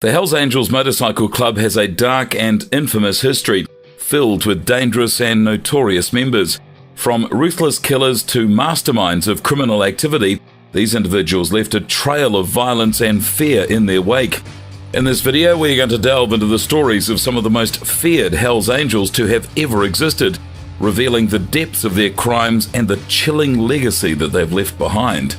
The Hells Angels Motorcycle Club has a dark and infamous history, filled with dangerous and notorious members. From ruthless killers to masterminds of criminal activity, these individuals left a trail of violence and fear in their wake. In this video, we're going to delve into the stories of some of the most feared Hells Angels to have ever existed, revealing the depths of their crimes and the chilling legacy that they've left behind.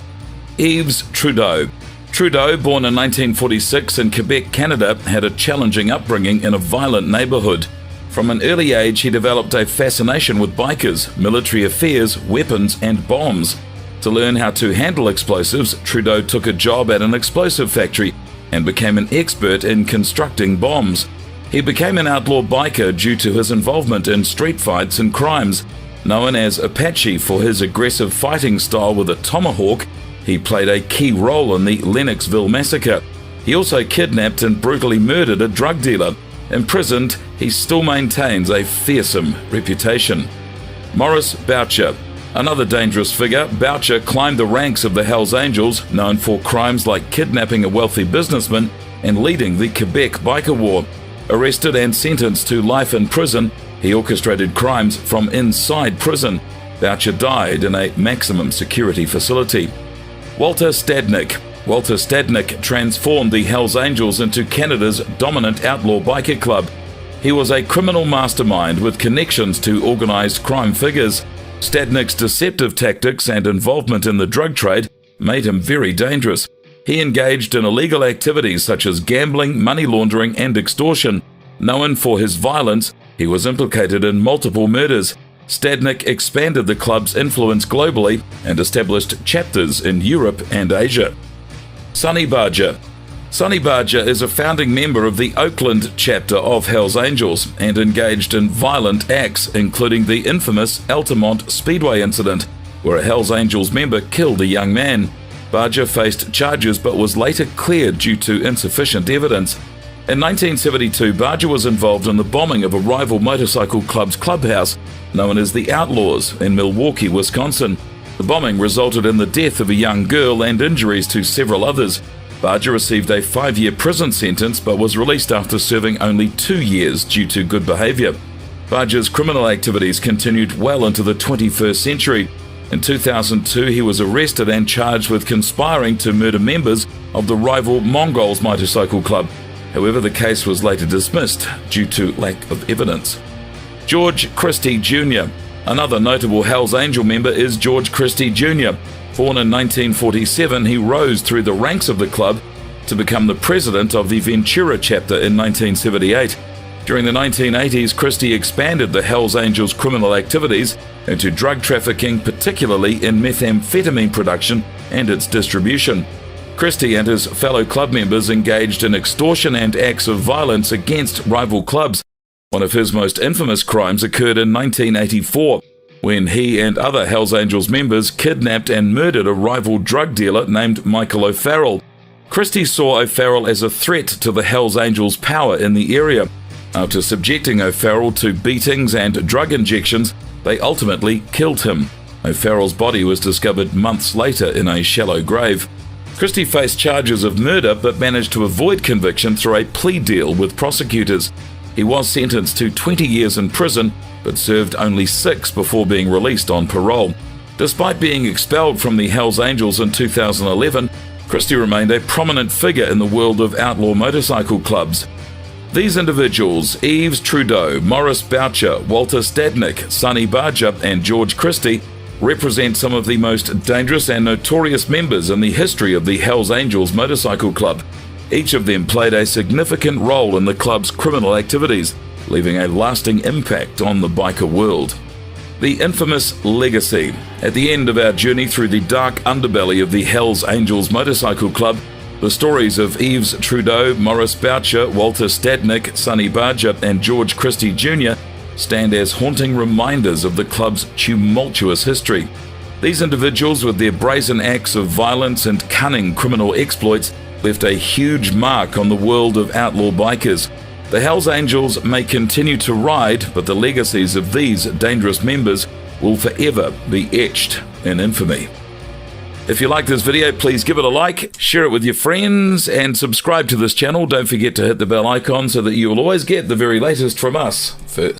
Yves Trudeau. Trudeau, born in 1946 in Quebec, Canada, had a challenging upbringing in a violent neighborhood. From an early age, he developed a fascination with bikers, military affairs, weapons, and bombs. To learn how to handle explosives, Trudeau took a job at an explosive factory and became an expert in constructing bombs. He became an outlaw biker due to his involvement in street fights and crimes. Known as Apache for his aggressive fighting style with a tomahawk, he played a key role in the Lennoxville Massacre. He also kidnapped and brutally murdered a drug dealer. Imprisoned, he still maintains a fearsome reputation. Maurice Boucher. Another dangerous figure, Boucher climbed the ranks of the Hells Angels, known for crimes like kidnapping a wealthy businessman and leading the Quebec biker war. Arrested and sentenced to life in prison, he orchestrated crimes from inside prison. Boucher died in a maximum security facility. Walter Stadnick. Walter Stadnick transformed the Hells Angels into Canada's dominant outlaw biker club. He was a criminal mastermind with connections to organized crime figures. Stadnick's deceptive tactics and involvement in the drug trade made him very dangerous. He engaged in illegal activities such as gambling, money laundering, and extortion. Known for his violence, he was implicated in multiple murders. Stadnick expanded the club's influence globally and established chapters in Europe and Asia. Sonny Barger. Sonny Barger is a founding member of the Oakland chapter of Hells Angels and engaged in violent acts, including the infamous Altamont Speedway incident, where a Hells Angels member killed a young man. Barger faced charges but was later cleared due to insufficient evidence. In 1972, Barger was involved in the bombing of a rival motorcycle club's clubhouse, known as the Outlaws, in Milwaukee, Wisconsin. The bombing resulted in the death of a young girl and injuries to several others. Barger received a 5-year prison sentence but was released after serving only 2 years due to good behavior. Barger's criminal activities continued well into the 21st century. In 2002, he was arrested and charged with conspiring to murder members of the rival Mongols Motorcycle Club. However, the case was later dismissed due to lack of evidence. George Christie Jr. Another notable Hells Angel member is George Christie Jr. Born in 1947, he rose through the ranks of the club to become the president of the Ventura chapter in 1978. During the 1980s, Christie expanded the Hells Angels' criminal activities into drug trafficking, particularly in methamphetamine production and its distribution. Christie and his fellow club members engaged in extortion and acts of violence against rival clubs. One of his most infamous crimes occurred in 1984, when he and other Hells Angels members kidnapped and murdered a rival drug dealer named Michael O'Farrell. Christie saw O'Farrell as a threat to the Hells Angels' power in the area. After subjecting O'Farrell to beatings and drug injections, they ultimately killed him. O'Farrell's body was discovered months later in a shallow grave. Christie faced charges of murder but managed to avoid conviction through a plea deal with prosecutors. He was sentenced to 20 years in prison but served only 6 before being released on parole. Despite being expelled from the Hells Angels in 2011, Christie remained a prominent figure in the world of outlaw motorcycle clubs. These individuals, Yves Trudeau, Maurice Boucher, Walter Stadnick, Sonny Barger, and George Christie, represent some of the most dangerous and notorious members in the history of the Hells Angels Motorcycle Club. Each of them played a significant role in the club's criminal activities, leaving a lasting impact on the biker world. The infamous legacy. At the end of our journey through the dark underbelly of the Hells Angels Motorcycle Club, the stories of Yves Trudeau, Maurice Boucher, Walter Stadnick, Sonny Barger, and George Christie Jr. stand as haunting reminders of the club's tumultuous history. These individuals, with their brazen acts of violence and cunning criminal exploits, left a huge mark on the world of outlaw bikers. The Hells Angels may continue to ride, but the legacies of these dangerous members will forever be etched in infamy. If you like this video, please give it a like, share it with your friends, and subscribe to this channel. Don't forget to hit the bell icon so that you will always get the very latest from us first.